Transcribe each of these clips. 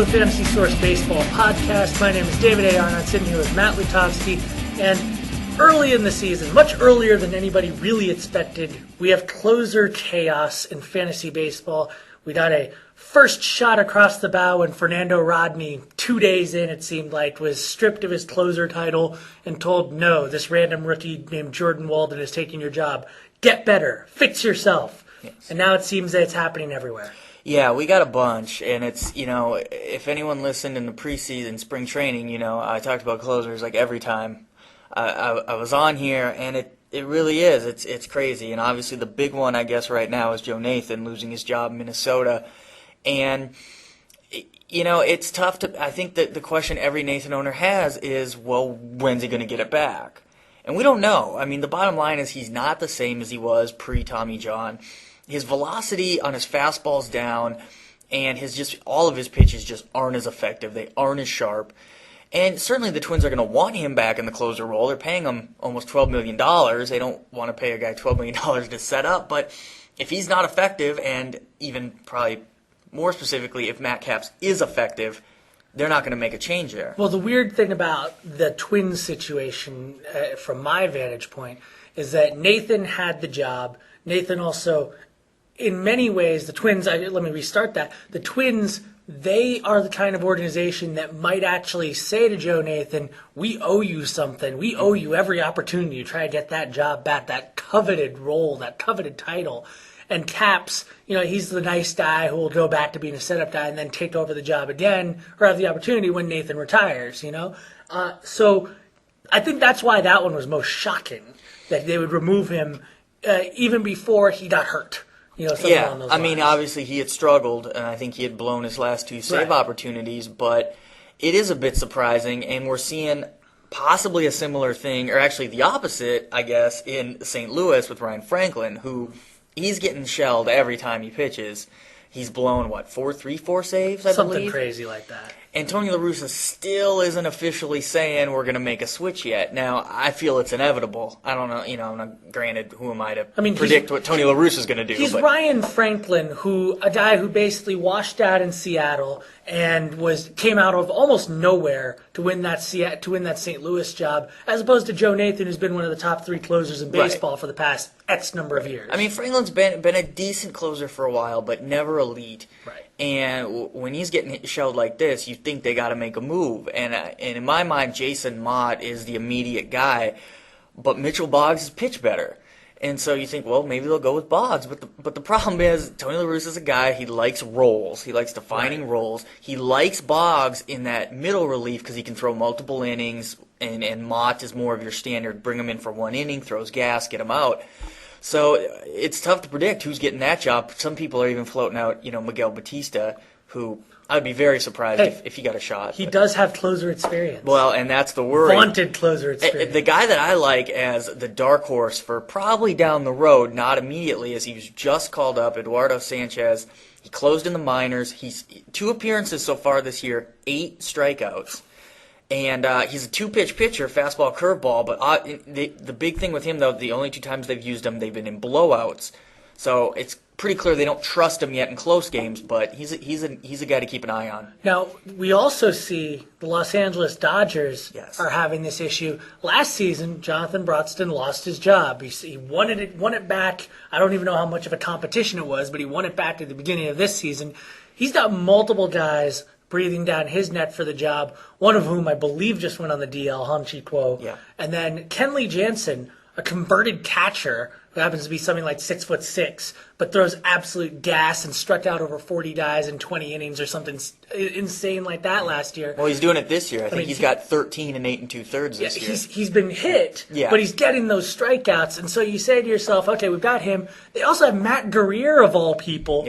the Fantasy Source Baseball Podcast. My name is David A. Arnott, sitting here with Matt Lutovsky. And early in the season, much earlier than anybody really expected, we have closer chaos in fantasy baseball. We got a first shot across the bow when Fernando Rodney, 2 days in, it seemed like, was stripped of his closer title and told, no, this random rookie named Jordan Walden is taking your job. Get better. Fix yourself. Yes. And now it seems that it's happening everywhere. Yeah, we got a bunch, and it's, if anyone listened in the preseason, spring training, I talked about closers like every time I was on here, and it really is. It's crazy, and obviously the big one, I guess, right now is Joe Nathan losing his job in Minnesota, and, it's tough to, I think that the question every Nathan owner has is, well, when's he going to get it back? And we don't know. I mean, the bottom line is he's not the same as he was pre-Tommy John. His velocity on his fastball's down, and all of his pitches just aren't as effective. They aren't as sharp. And certainly the Twins are going to want him back in the closer role. They're paying him almost $12 million. They don't want to pay a guy $12 million to set up. But if he's not effective, and even probably more specifically, if Matt Capps is effective, they're not going to make a change there. Well, the weird thing about the Twins situation, from my vantage point, is that Nathan had the job. Nathan also, in many ways, the Twins, let me restart that. The Twins, they are the kind of organization that might actually say to Joe Nathan, we owe you something. We owe you every opportunity to try to get that job back, that coveted role, that coveted title. And Capps, he's the nice guy who will go back to being a setup guy and then take over the job again or have the opportunity when Nathan retires, So I think that's why that one was most shocking, that they would remove him even before he got hurt. Yeah, I mean, obviously he had struggled, and I think he had blown his last two save opportunities, but it is a bit surprising, and we're seeing possibly a similar thing, or actually the opposite, I guess, in St. Louis with Ryan Franklin, who he's getting shelled every time he pitches. He's blown, 4 saves, I believe? Something crazy like that. And Tony La Russa still isn't officially saying we're going to make a switch yet. Now, I feel it's inevitable. I don't know, I'm not, granted, who am I to predict what Tony La Russa is going to do? He's Ryan Franklin, a guy who basically washed out in Seattle and came out of almost nowhere to win that St. Louis job, as opposed to Joe Nathan, who's been one of the top 3 closers in baseball for the past X number of years. I mean, Franklin's been a decent closer for a while, but never elite. Right. And when he's getting shelled like this, you think they got to make a move. And in my mind, Jason Mott is the immediate guy, but Mitchell Boggs has pitched better. And so you think, well, maybe they'll go with Boggs. But the problem is, Tony La Russa is a guy, he likes roles. He likes defining roles. He likes Boggs in that middle relief because he can throw multiple innings, and Mott is more of your standard, bring him in for 1 inning, throws gas, get him out. So it's tough to predict who's getting that job. Some people are even floating out, Miguel Batista, who I'd be very surprised if he got a shot. He does have closer experience. Well, and that's the worry. Vaunted closer experience. The guy that I like as the dark horse for probably down the road, not immediately, as he was just called up, Eduardo Sanchez. He closed in the minors. He's 2 appearances so far this year, 8 strikeouts. And he's a 2-pitch pitcher, fastball, curveball. But the big thing with him, though, the only 2 times they've used him, they've been in blowouts. So it's pretty clear they don't trust him yet in close games. But he's a guy to keep an eye on. Now, we also see the Los Angeles Dodgers are having this issue. Last season, Jonathan Broxton lost his job. He won it back. I don't even know how much of a competition it was, but he won it back at the beginning of this season. He's got multiple guys breathing down his neck for the job, one of whom I believe just went on the DL, Hanchi Kuo. Yeah. And then Kenley Jansen, a converted catcher who happens to be something like 6'6", but throws absolute gas and struck out over 40 guys in 20 innings or something insane like that last year. Well, he's doing it this year. I think he's got 13 and 8 2/3 this year. He's been hit, but he's getting those strikeouts. And so you say to yourself, okay, we've got him. They also have Matt Guerrier, of all people,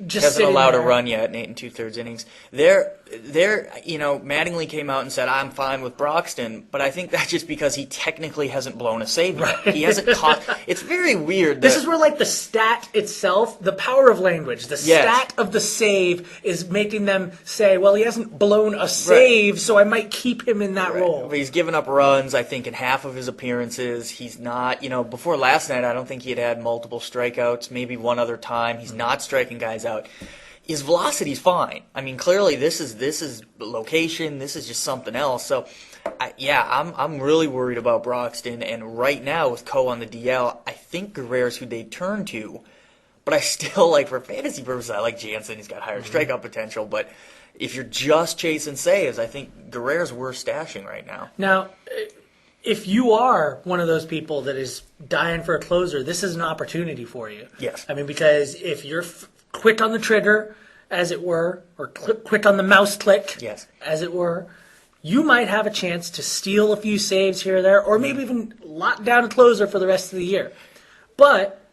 just hasn't allowed there. a run yet in 8 2/3 innings. Mattingly came out and said, I'm fine with Broxton, but I think that's just because he technically hasn't blown a save yet. He hasn't caught. It's very weird. This is where, the stat itself, the power of language, the stat of the save is making them say, well, he hasn't blown a save, so I might keep him in that role. But he's given up runs, I think, in half of his appearances. He's not, before last night, I don't think he had multiple strikeouts, maybe one other time. He's not striking guys out. his velocity's fine. I mean, clearly this is location. This is just something else. So, I'm really worried about Broxton. And right now with Coe on the DL, I think Guerrero's who they turn to. But I still like, for fantasy purposes, I like Jansen. He's got higher strikeout potential. But if you're just chasing saves, I think Guerrero's worth stashing right now. Now, if you are one of those people that is dying for a closer, this is an opportunity for you. Yes. I mean, because if you're quick on the trigger, as it were, or quick on the mouse click, Yes. as it were, you might have a chance to steal a few saves here or there, or maybe even lock down a closer for the rest of the year. But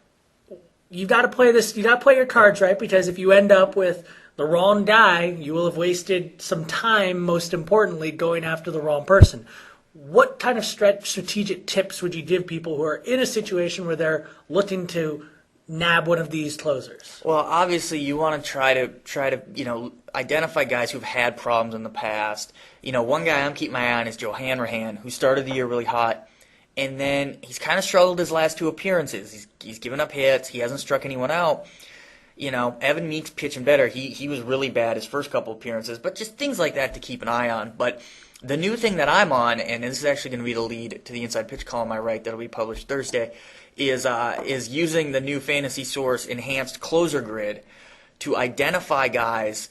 you've got to play this. You got to play your cards right, because if you end up with the wrong guy, you will have wasted some time. Most importantly, going after the wrong person. What kind of strategic tips would you give people who are in a situation where they're looking to nab one of these closers? Well, obviously, you want to try to identify guys who've had problems in the past. One guy I'm keeping my eye on is Joe Hanrahan, who started the year really hot, and then he's kind of struggled his last two appearances. He's given up hits. He hasn't struck anyone out. Evan Meek's pitching better. He was really bad his first couple appearances, but just things like that to keep an eye on. But the new thing that I'm on, and this is actually going to be the lead to the Inside Pitch column I write that'll be published Thursday, is using the new Fantasy Source enhanced closer grid to identify guys,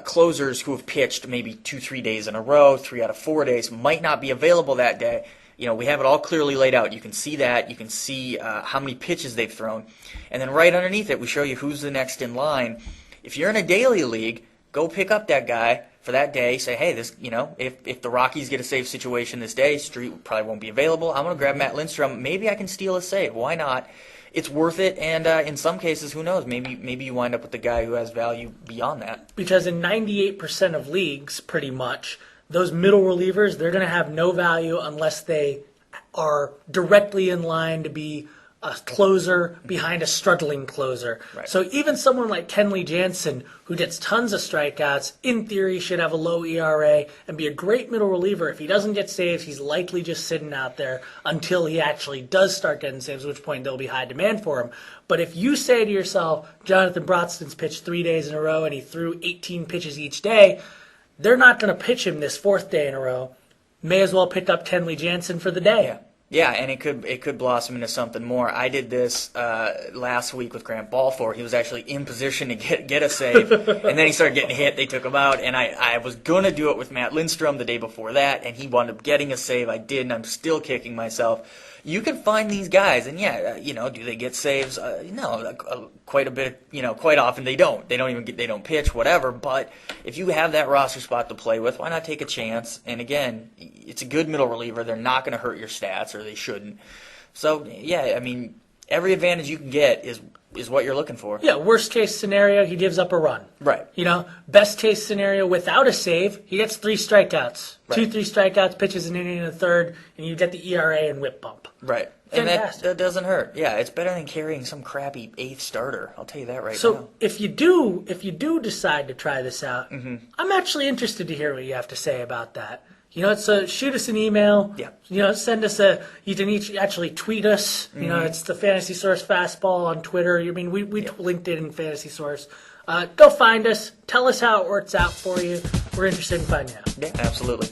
closers who have pitched maybe 2-3 days in a row, 3 out of 4 days, might not be available that day. We have it all clearly laid out. You can see that. You can see how many pitches they've thrown. And then right underneath it, we show you who's the next in line. If you're in a daily league, go pick up that guy for that day. Say, hey, if the Rockies get a save situation this day, Street probably won't be available. I'm going to grab Matt Lindstrom. Maybe I can steal a save. Why not? It's worth it. And in some cases, who knows? Maybe you wind up with the guy who has value beyond that. Because in 98% of leagues, pretty much, those middle relievers, they're going to have no value unless they are directly in line to be a closer behind a struggling closer. Right. So even someone like Kenley Jansen, who gets tons of strikeouts, in theory should have a low ERA and be a great middle reliever. If he doesn't get saves, he's likely just sitting out there until he actually does start getting saves, at which point there'll be high demand for him. But if you say to yourself, Jonathan Broxton's pitched 3 days in a row and he threw 18 pitches each day, they're not going to pitch him this fourth day in a row. May as well pick up Kenley Jansen for the day. Yeah, and it could blossom into something more. I did this last week with Grant Balfour. He was actually in position to get a save, and then he started getting hit. They took him out, and I was going to do it with Matt Lindstrom the day before that, and he wound up getting a save. I did, and I'm still kicking myself. You can find these guys, and do they get saves? No, quite a bit. Quite often they don't. They don't pitch, whatever. But if you have that roster spot to play with, why not take a chance? And again, it's a good middle reliever. They're not going to hurt your stats, or they shouldn't. So every advantage you can get is what you're looking for. Yeah, worst case scenario, he gives up a run. Right. Best case scenario, without a save, he gets 3 strikeouts. Right. 2-3 strikeouts, pitches an inning and a third, and you get the ERA and whip bump. Right. Fantastic. And that doesn't hurt. Yeah, it's better than carrying some crappy 8th starter. I'll tell you that right now. So if you do decide to try this out, I'm actually interested to hear what you have to say about that. So shoot us an email. Yeah. Send us you can actually tweet us. It's the Fantasy Source Fastball on Twitter. I mean, we linked it in Fantasy Source. Go find us. Tell us how it works out for you. We're interested in finding out. Yeah, absolutely.